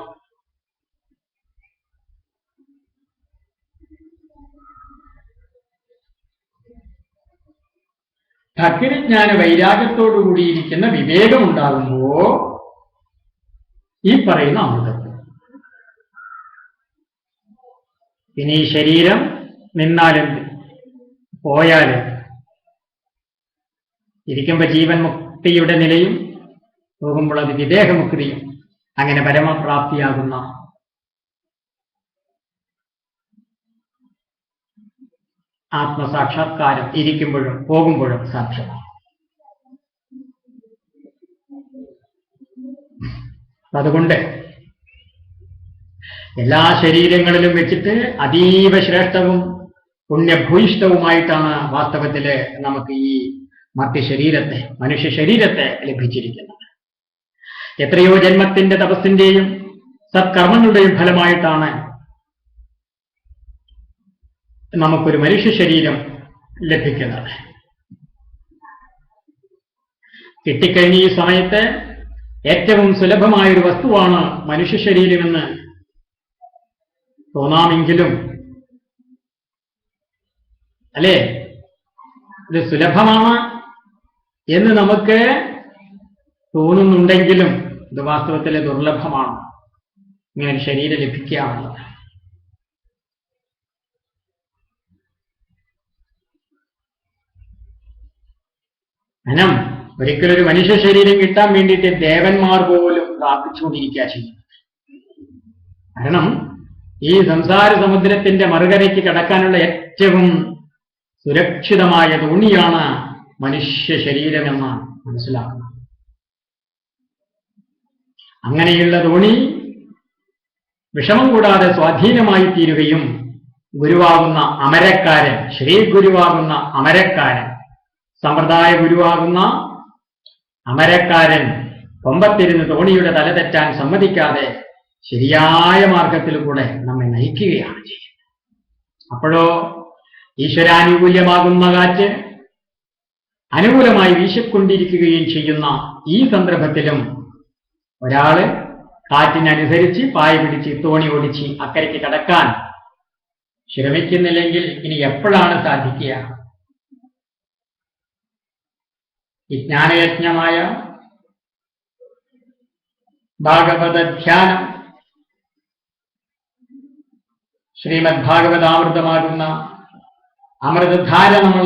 ഭക്തിജ്ഞാന വൈരാഗ്യത്തോടു കൂടിയിരിക്കുന്ന വിവേകം ഉണ്ടാകുമ്പോ ഈ പറയുന്ന അമൃതത്വം. പിന്നെ ഈ ശരീരം നിന്നാലെന്ത്, പോയാലെന്ത്? ഇരിക്കുമ്പോ ജീവൻ മുക്തിയുടെ നിലയും പോകുമ്പോൾ അത് വിദേഹമുക്തിയും, അങ്ങനെ പരമപ്രാപ്തിയാകുന്ന ആത്മസാക്ഷാത്കാരം ഇരിക്കുമ്പോഴും പോകുമ്പോഴും സാധ്യമാണ്. അതുകൊണ്ട് എല്ലാ ശരീരങ്ങളിലും വെച്ചിട്ട് അതീവ ശ്രേഷ്ഠവും പുണ്യഭൂയിഷ്ഠവുമായിട്ടാണ് വാസ്തവത്തില് നമുക്ക് ഈ മനുഷ്യ ശരീരത്തെ ലഭിച്ചിരിക്കുന്നത്. എത്രയോ ജന്മത്തിന്റെ തപസ്സിന്റെയും സത്കർമ്മങ്ങളുടെയും ഫലമായിട്ടാണ് നമുക്കൊരു മനുഷ്യ ശരീരം ലഭിക്കുന്നത്. കിട്ടിക്കഴിഞ്ഞ ഈ സമയത്ത് ഏറ്റവും സുലഭമായൊരു വസ്തുവാണ് മനുഷ്യ ശരീരമെന്ന് തോന്നാമെങ്കിലും, അല്ലേ, ഇത് സുലഭമാണ് എന്ന് നമുക്ക് തോന്നുന്നുണ്ടെങ്കിലും ഇത് വാസ്തവത്തിലെ ദുർലഭമാണ് ഇങ്ങനെ ഒരു ശരീരം ലഭിക്കാറുള്ളത്. ധനം ഒരിക്കലൊരു മനുഷ്യ ശരീരം കിട്ടാൻ വേണ്ടിയിട്ട് ദേവന്മാർ പോലും പ്രാർത്ഥിച്ചുകൊണ്ടിരിക്കുക ചെയ്യുന്നത്. കാരണം ഈ സംസാര സമുദ്രത്തിന്റെ മറുകരയ്ക്ക് കടക്കാനുള്ള ഏറ്റവും സുരക്ഷിതമായ തോണിയാണ് മനുഷ്യ ശരീരമെന്ന് മനസ്സിലാക്കുന്നത്. അങ്ങനെയുള്ള തോണി വിഷമം കൂടാതെ സ്വാധീനമായി തീരുകയും ഗുരുവാകുന്ന അമരക്കാരൻ, ശ്രീ ഗുരുവാകുന്ന അമരക്കാരൻ, സമ്പ്രദായ ഗുരുവാകുന്ന അമരക്കാരൻ കൊമ്പത്തിരുന്ന് തോണിയുടെ തല തെറ്റാൻ സമ്മതിക്കാതെ ശരിയായ മാർഗത്തിൽ കൂടെ നമ്മെ നയിക്കുകയാണ് ചെയ്യുന്നത്. അപ്പോഴോ ഈശ്വരാനുകൂല്യമാകുന്ന കാറ്റ് അനുകൂലമായി വീശിക്കൊണ്ടിരിക്കുകയും ചെയ്യുന്ന ഈ സന്ദർഭത്തിലും ഒരാള് കാറ്റിനനുസരിച്ച് പായ പിടിച്ച് തോണി ഓടിച്ച് അക്കരയ്ക്ക് കടക്കാൻ ശ്രമിക്കുന്നില്ലെങ്കിൽ ഇനി എപ്പോഴാണ് സാധിക്കുക? വിജ്ഞാനയജ്ഞമായ ഭാഗവത ധ്യാനം, ശ്രീമദ് ഭാഗവതാമൃതമാകുന്ന അമൃതധാര നമ്മൾ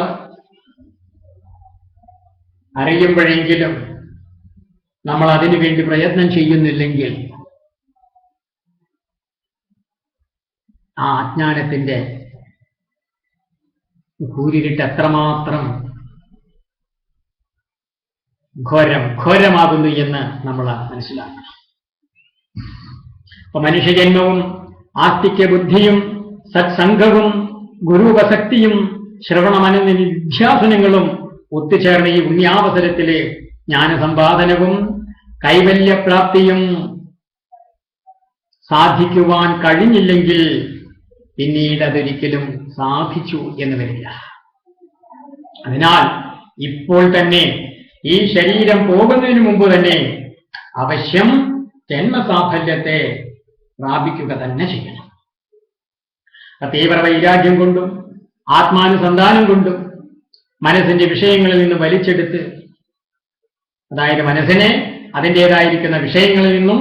അറിയുമ്പോഴെങ്കിലും നമ്മൾ അതിനു വേണ്ടി പ്രയത്നം ചെയ്യുന്നില്ലെങ്കിൽ ആ അജ്ഞാനത്തിന്റെ കൂരിരുട്ട് എത്രമാത്രം ഘോരമാകുന്നു എന്ന് നമ്മൾ മനസ്സിലാക്കണം. അപ്പൊ മനുഷ്യജന്മവും ആസ്തിക്യ ബുദ്ധിയും സത്സംഗവും ഗുരുപസക്തിയും ശ്രവണമനന നിധ്യാസനങ്ങളും ഒത്തുചേർന്ന ഈ പുണ്യാവസരത്തിലെ ജ്ഞാനസമ്പാദനവും കൈവല്യപ്രാപ്തിയും സാധിക്കുവാൻ കഴിഞ്ഞില്ലെങ്കിൽ പിന്നീട് അതൊരിക്കലും സാധിച്ചു എന്ന് വരില്ല. അതിനാൽ ഇപ്പോൾ തന്നെ ഈ ശരീരം പോകുന്നതിന് മുമ്പ് തന്നെ അവശ്യം ജന്മസാഫല്യത്തെ പ്രാപിക്കുക തന്നെ ചെയ്യണം. തീവ്ര വൈരാഗ്യം കൊണ്ടും ആത്മാനുസന്ധാനം കൊണ്ടും മനസ്സിന്റെ വിഷയങ്ങളിൽ നിന്ന് വലിച്ചെടുത്ത്, അതായത് മനസ്സിനെ അതിൻ്റെതായിരിക്കുന്ന വിഷയങ്ങളിൽ നിന്നും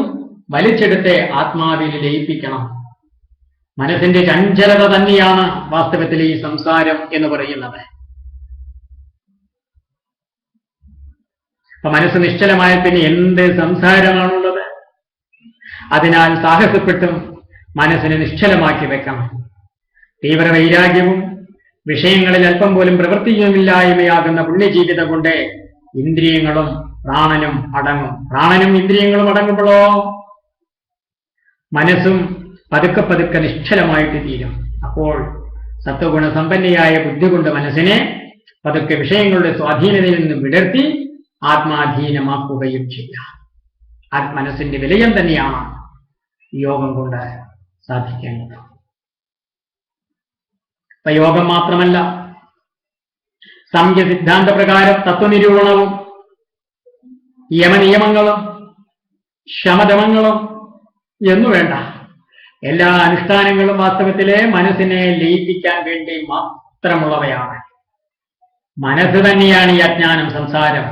വലിച്ചെടുത്ത് ആത്മാവിൽ ലയിപ്പിക്കണം. മനസ്സിന്റെ ചഞ്ചലത തന്നെയാണ് വാസ്തവത്തിൽ ഈ സംസാരം എന്ന് പറയുന്നത്. അപ്പൊ മനസ്സ് നിശ്ചലമായ പിന്നെ എന്ത് സംസാരമാണുള്ളത്? അതിനാൽ സാഹസപ്പെട്ടും മനസ്സിനെ നിശ്ചലമാക്കി വെക്കണം. തീവ്ര വൈരാഗ്യവും വിഷയങ്ങളിൽ അല്പം പോലും പ്രവൃത്തിയുമില്ലായ്മയാകുന്ന പുണ്യജീവിതം കൊണ്ട് ഇന്ദ്രിയങ്ങളും പ്രാണനും അടങ്ങും. പ്രാണനും ഇന്ദ്രിയങ്ങളും അടങ്ങുമ്പോഴോ മനസ്സും പതുക്കെ പതുക്കെ നിശ്ചലമായിട്ട് തീരും. അപ്പോൾ സത്വഗുണ സമ്പന്നയായ ബുദ്ധി കൊണ്ട് മനസ്സിനെ പതുക്കെ വിഷയങ്ങളുടെ സ്വാധീനതയിൽ നിന്ന് വിടർത്തി ആത്മാധീനമാക്കുകയും ചെയ്യാം. മനസ്സിന്റെ വിലയം തന്നെയാണ് യോഗം കൊണ്ട് സാധിക്കേണ്ടത്. അപ്പൊ യോഗം മാത്രമല്ല, സാംഖ്യ സിദ്ധാന്ത പ്രകാരം തത്വനിരൂപണവും യമനിയമങ്ങളും ശമദമങ്ങളും എന്നു വേണ്ട എല്ലാ അനുഷ്ഠാനങ്ങളും വാസ്തവത്തിലെ മനസ്സിനെ ലയിപ്പിക്കാൻ വേണ്ടി മാത്രമുള്ളവയാണ്. മനസ്സ് തന്നെയാണ് ഈ അജ്ഞാനം, സംസാരം.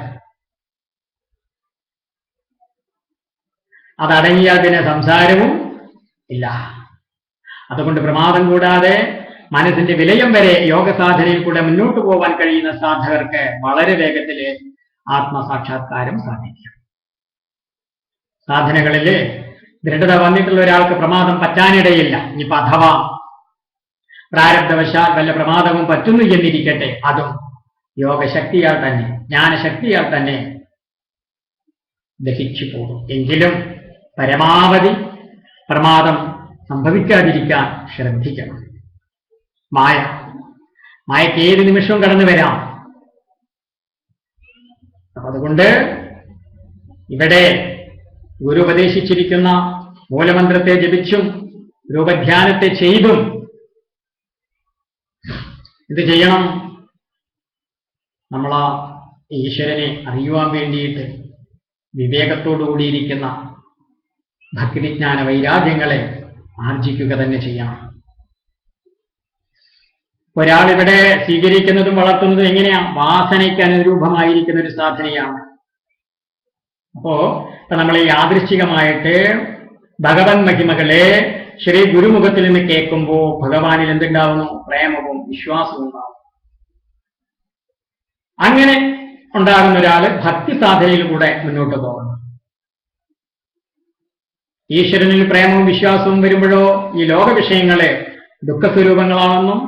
അതടങ്ങിയാൽ പിന്നെ സംസാരവും ഇല്ല. അതുകൊണ്ട് പ്രമാദം കൂടാതെ മനസ്സിന്റെ വിലയം വരെ യോഗസാധനയിൽ കൂടെ മുന്നോട്ട് പോകാൻ കഴിയുന്ന സാധകർക്ക് വളരെ വേഗത്തിൽ ആത്മസാക്ഷാത്കാരം സാധിക്കും. സാധനകളില് ദൃഢത വന്നിട്ടുള്ള ഒരാൾക്ക് പ്രമാദം പറ്റാനിടയില്ല. ഇനിയിപ്പോ അഥവാ പ്രാരബ്ധവശാൽ വല്ല പ്രമാദവും പറ്റുന്നു എന്നിരിക്കട്ടെ, അതും യോഗശക്തിയാൽ തന്നെ, ജ്ഞാനശക്തിയാൽ തന്നെ ദഹിച്ചു പോകും. എങ്കിലും പരമാവധി പ്രമാദം സംഭവിക്കാതിരിക്കാൻ ശ്രദ്ധിക്കണം. മായക്ക് ഏത് നിമിഷവും കടന്നു വരാം. അതുകൊണ്ട് ഇവിടെ ഗുരു ഉപദേശിച്ചിരിക്കുന്ന മൂലമന്ത്രത്തെ ജപിച്ചും രൂപധ്യാനത്തെ ചെയ്തും ഇത് ചെയ്യണം. നമ്മളാ ഈശ്വരനെ അറിയുവാൻ വേണ്ടിയിട്ട് വിവേകത്തോടുകൂടിയിരിക്കുന്ന ഭക്തിവിജ്ഞാന വൈരാഗ്യങ്ങളെ ആർജിക്കുക തന്നെ ചെയ്യണം. ഒരാളിവിടെ സ്വീകരിക്കുന്നതും വളർത്തുന്നതും എങ്ങനെയാ? വാസനയ്ക്ക് അനുരൂപമായിരിക്കുന്ന ഒരു സാധനയാണ്. അപ്പോ നമ്മൾ ഈ യാദൃശ്ചികമായിട്ട് ഭഗവൻ മഹിമകളെ ശ്രീ ഗുരുമുഖത്തിൽ നിന്ന് കേൾക്കുമ്പോൾ ഭഗവാനിൽ എന്തുണ്ടാവുന്നു? പ്രേമവും വിശ്വാസവും ഉണ്ടാവും. അങ്ങനെ ഉണ്ടാകുന്ന ഒരാള് ഭക്തി സാധനയിലൂടെ മുന്നോട്ട് പോകണം. ഈശ്വരനിൽ പ്രേമവും വിശ്വാസവും വരുമ്പോഴോ ഈ ലോക വിഷയങ്ങളെ ദുഃഖസ്വരൂപങ്ങളാണെന്നും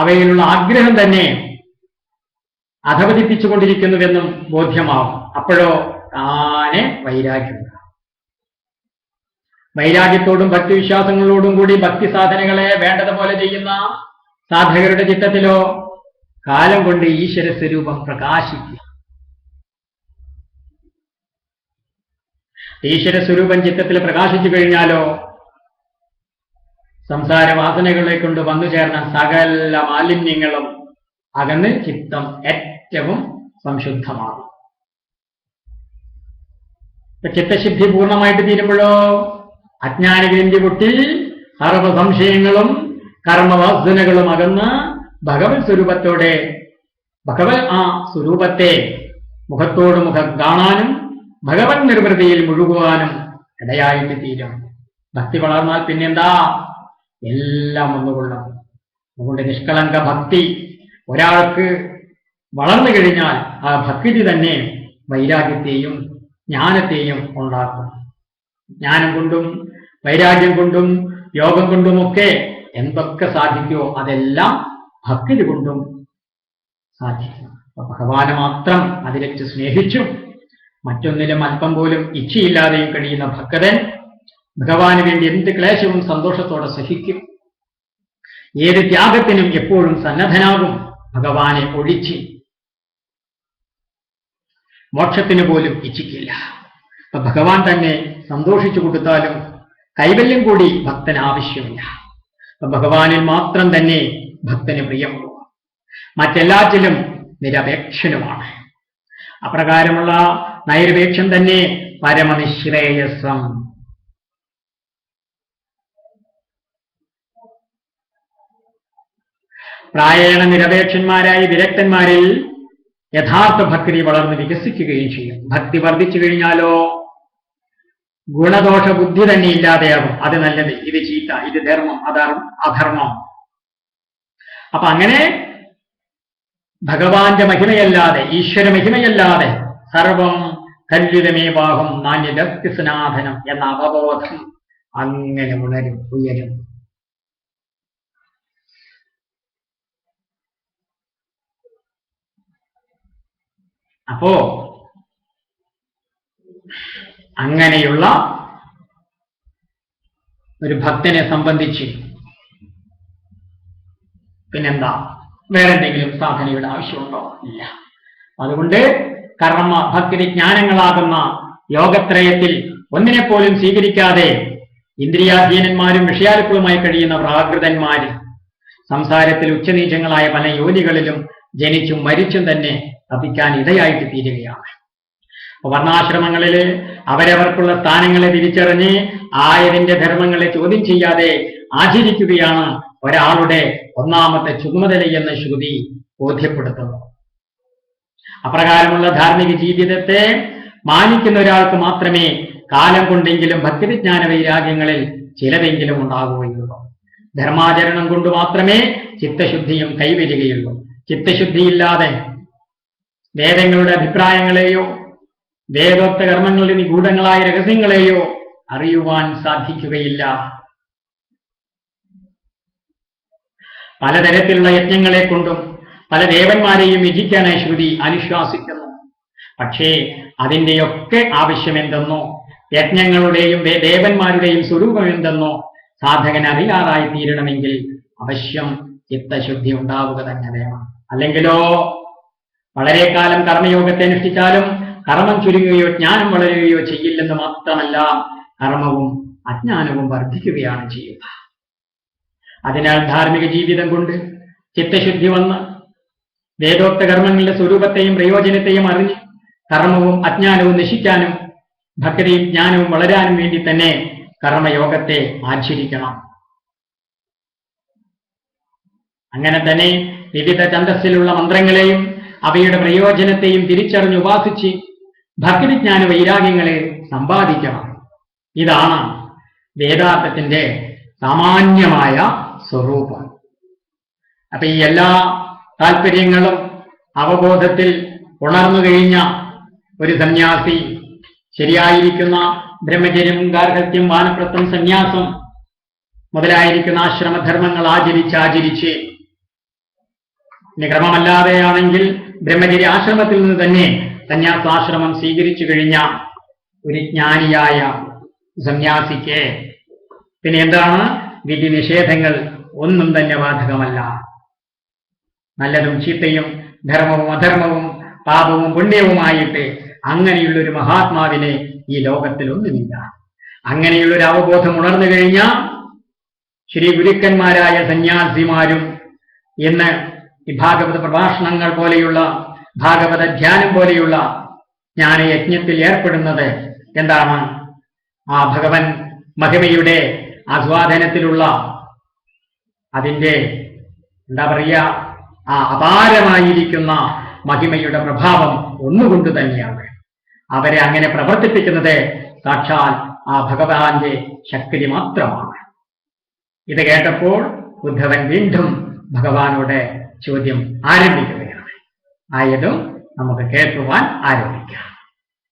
അവയിലുള്ള ആഗ്രഹം തന്നെ അധപതിപ്പിച്ചുകൊണ്ടിരിക്കുന്നുവെന്നും ബോധ്യമാവും. അപ്പോഴോ താനെ വൈരാഗ്യം. വൈരാഗ്യത്തോടും ഭക്തിവിശ്വാസങ്ങളോടും കൂടി ഭക്തി സാധനങ്ങളെ വേണ്ടതുപോലെ ചെയ്യുന്ന സാധകരുടെ ചിത്തത്തിലോ കാലം കൊണ്ട് ഈശ്വര സ്വരൂപം പ്രകാശിക്കുക. ഈശ്വര സ്വരൂപം ചിത്തത്തിൽ പ്രകാശിച്ചു കഴിഞ്ഞാലോ സംസാര വാസനകളെ കൊണ്ട് വന്നു ചേർന്ന സകല മാലിന്യങ്ങളും അകന്ന് ചിത്തം ഏറ്റവും സംശുദ്ധമാകും. ചിത്തശുദ്ധി പൂർണ്ണമായിട്ട് തീരുമ്പോഴോ അജ്ഞാനഗ്രന്ഥി പൊട്ടി സർവ സംശയങ്ങളും കർമ്മവാസനകളും അകന്ന് ഭഗവത് സ്വരൂപത്തോടെ ഭഗവത് ആ സ്വരൂപത്തെ മുഖത്തോട് മുഖം കാണാനും ഭഗവത് നിർവൃതിയിൽ മുഴുകുവാനും ഇടയായിട്ട് തീരും. ഭക്തി വളർന്നാൽ പിന്നെന്താ എല്ലാം ഒന്നുകൊള്ളും. അതുകൊണ്ട് നിഷ്കളങ്ക ഭക്തി ഒരാൾക്ക് വളർന്നു കഴിഞ്ഞാൽ ആ ഭക്തി തന്നെ വൈരാഗ്യത്തെയും ജ്ഞാനത്തെയും ഉണ്ടാക്കും. ജ്ഞാനം കൊണ്ടും വൈരാഗ്യം കൊണ്ടും യോഗം കൊണ്ടുമൊക്കെ എന്തൊക്കെ സാധിക്കുമോ അതെല്ലാം ഭക്തി കൊണ്ടും സാധിക്കും. ഭഗവാനെ മാത്രം അതിലേക്ക് സ്നേഹിച്ചും മറ്റൊന്നിലും അല്പം പോലും ഇച്ഛയില്ലാതെയും കഴിയുന്ന ഭക്തൻ ഭഗവാന് വേണ്ടി എന്ത് ക്ലേശവും സന്തോഷത്തോടെ സഹിക്കും. ഏത് ത്യാഗത്തിനും എപ്പോഴും സന്നദ്ധനാകും. ഭഗവാനെ ഒഴിച്ച് മോക്ഷത്തിന് പോലും ഇച്ഛിക്കില്ല. അപ്പൊ ഭഗവാൻ തന്നെ സന്തോഷിച്ചു കൊടുത്താലും കൈവല്യം കൂടി ഭക്തന് ആവശ്യമില്ല. അപ്പൊ ഭഗവാനിൽ മാത്രം തന്നെ ഭക്തന് പ്രിയമുള്ളൂ. മറ്റെല്ലാറ്റിലും നിരപേക്ഷനുമാണ്. അപ്രകാരമുള്ള നൈരപേക്ഷം തന്നെ പരമനിശ്രേയസം. പ്രായേണ നിരപേക്ഷന്മാരായ വിരക്തന്മാരിൽ യഥാർത്ഥ ഭക്തി വളർന്ന് വികസിക്കുകയും ചെയ്യും. ഭക്തി വർദ്ധിച്ചു കഴിഞ്ഞാലോ ഗുണദോഷ ബുദ്ധി തന്നെ ഇല്ലാതെയാകും. അത് നല്ലത്, ഇത് ചീത്ത, ഇത് ധർമ്മം, അധർമ്മം. അപ്പൊ അങ്ങനെ ഭഗവാന്റെ മഹിമയല്ലാതെ ഈശ്വര മഹിമയല്ലാതെ സർവം കല്ലിതമേവാഹം നാണ്യഭക്തി സനാതനം എന്ന അവബോധം അങ്ങനെ ഉയരും. അപ്പോ അങ്ങനെയുള്ള ഒരു ഭക്തനെ സംബന്ധിച്ച് പിന്നെന്താ വേറെ എന്തെങ്കിലും സാധനയുടെ ആവശ്യമുണ്ടോ? ഇല്ല. അതുകൊണ്ട് കർമ്മ ഭക്തി ജ്ഞാനങ്ങളാകുന്ന യോഗത്രയത്തിൽ ഒന്നിനെപ്പോലും സ്വീകരിക്കാതെ ഇന്ദ്രിയാധീനന്മാരും വിഷയാലുക്കളുമായി കഴിയുന്ന പ്രാകൃതന്മാര് സംസാരത്തിൽ ഉച്ചനീചങ്ങളായ പല യോനികളിലും ജനിച്ചും മരിച്ചും തന്നെ തപ്പിക്കാൻ ഇടയായിട്ട് തീരുകയാണ്. വർണ്ണാശ്രമങ്ങളിൽ അവരവർക്കുള്ള സ്ഥാനങ്ങളെ തിരിച്ചറിഞ്ഞ് ആയതിന്റെ ധർമ്മങ്ങളെ ചോദ്യം ചെയ്യാതെ ആചരിക്കുകയാണ് ഒരാളുടെ ഒന്നാമത്തെ ചുമതലയെന്ന് ശ്രുതി ബോധ്യപ്പെടുത്തുന്നു. അപ്രകാരമുള്ള ധാർമ്മിക ജീവിതത്തെ മാനിക്കുന്ന ഒരാൾക്ക് മാത്രമേ കാലം കൊണ്ടെങ്കിലും ഭക്തിവിജ്ഞാന വൈരാഗ്യങ്ങളിൽ ചിലതെങ്കിലും ഉണ്ടാകുകയുള്ളൂ. ധർമാചരണം കൊണ്ട് മാത്രമേ ചിത്തശുദ്ധിയും കൈവരികയുള്ളൂ. ചിത്തശുദ്ധിയില്ലാതെ വേദങ്ങളുടെ അഭിപ്രായങ്ങളെയോ വേദോക്ത കർമ്മങ്ങളുടെ നിഗൂഢങ്ങളായ രഹസ്യങ്ങളെയോ അറിയുവാൻ സാധിക്കുകയില്ല. പലതരത്തിലുള്ള യജ്ഞങ്ങളെ കൊണ്ടും പല ദേവന്മാരെയും യജിക്കാനായി ശ്രുതി അനുശാസിക്കുന്നു. പക്ഷേ അതിൻ്റെയൊക്കെ ആവശ്യമെന്തെന്നോ യജ്ഞങ്ങളുടെയും ദേവന്മാരുടെയും സ്വരൂപം എന്തെന്നോ സാധകൻ അറിയാറായി തീരണമെങ്കിൽ അവശ്യം ചിത്തശുദ്ധി ഉണ്ടാവുക തന്നെ വേണം. അല്ലെങ്കിലോ വളരെ കാലം കർമ്മയോഗത്തെ അനുഷ്ഠിച്ചാലും കർമ്മം ചുരുങ്ങുകയോ ജ്ഞാനം വളരുകയോ ചെയ്യില്ലെന്ന് മാത്രമല്ല കർമ്മവും അജ്ഞാനവും വർദ്ധിക്കുകയാണ് ചെയ്യുക. അതിനാൽ ധാർമ്മിക ജീവിതം കൊണ്ട് ചിത്തശുദ്ധി വന്ന് വേദോക്ത കർമ്മങ്ങളുടെ സ്വരൂപത്തെയും പ്രയോജനത്തെയും അറിഞ്ഞ് കർമ്മവും അജ്ഞാനവും നശിക്കാനും ഭക്തിയും ജ്ഞാനവും വളരാനും വേണ്ടി തന്നെ കർമ്മയോഗത്തെ ആചരിക്കണം. അങ്ങനെ തന്നെ വിവിധ ഛന്ദസ്സിലുള്ള മന്ത്രങ്ങളെയും അവയുടെ പ്രയോജനത്തെയും തിരിച്ചറിഞ്ഞ് ഉപാസിച്ച് ഭക്തിവിജ്ഞാന വൈരാഗ്യങ്ങളെ സമ്പാദിക്കണം. ഇതാണ് വേദാർത്ഥത്തിന്റെ സാമാന്യമായ സ്വരൂപം. അപ്പൊ ഈ എല്ലാ താല്പര്യങ്ങളും അവബോധത്തിൽ ഉണർന്നു കഴിഞ്ഞ ഒരു സന്യാസി ശരിയായിരിക്കുന്ന ബ്രഹ്മചര്യം, ഗാർഹസ്ഥ്യം, വാനപ്രസ്ഥം, സന്യാസം മുതലായിരിക്കുന്ന ആശ്രമധർമ്മങ്ങൾ ആചരിച്ച് ഇനി ക്രമമല്ലാതെയാണെങ്കിൽ ബ്രഹ്മചര്യ ആശ്രമത്തിൽ നിന്ന് തന്നെ സന്യാസാശ്രമം സ്വീകരിച്ചു കഴിഞ്ഞ ഒരു ജ്ഞാനിയായ സന്യാസിക്ക്. പിന്നെ എന്താണ്? വിധി നിഷേധങ്ങൾ ഒന്നും തന്നെ ബാധകമല്ല. നല്ലതും ചീത്തയും ധർമ്മവും അധർമ്മവും പാപവും പുണ്യവുമായിട്ട് അങ്ങനെയുള്ള ഒരു മഹാത്മാവിനെ ഈ ലോകത്തിൽ ഒന്നുമില്ല. അങ്ങനെയുള്ള ഒരു അവബോധം ഉണർന്നു കഴിഞ്ഞാൽ ശ്രീ ഗുരുക്കന്മാരായ സന്യാസിമാരും ഇന്ന് ഈ ഭാഗവത പ്രഭാഷണങ്ങൾ പോലെയുള്ള ഭാഗവത ധ്യാനം പോലെയുള്ള ജ്ഞാനയജ്ഞത്തിൽ ഏർപ്പെടുന്നത് എന്താണ്? ആ ഭഗവൻ മഹിമയുടെ ആസ്വാദനത്തിലുള്ള അതിൻ്റെ എന്താ പറയുക, ആ അപാരമായിരിക്കുന്ന മഹിമയുടെ പ്രഭാവം ഒന്നുകൊണ്ട് തന്നെയാണ്. അവരെ അങ്ങനെ പ്രവർത്തിപ്പിക്കുന്നത് സാക്ഷാൽ ആ ഭഗവാന്റെ ശക്തി മാത്രമാണ്. ഇത് കേട്ടപ്പോൾ ഉദ്ധവൻ വീണ്ടും ഭഗവാനോട് ചോദ്യം ആരംഭിക്കുകയാണ്. ആയതും നമുക്ക് കേൾക്കുവാൻ ആരംഭിക്കാം.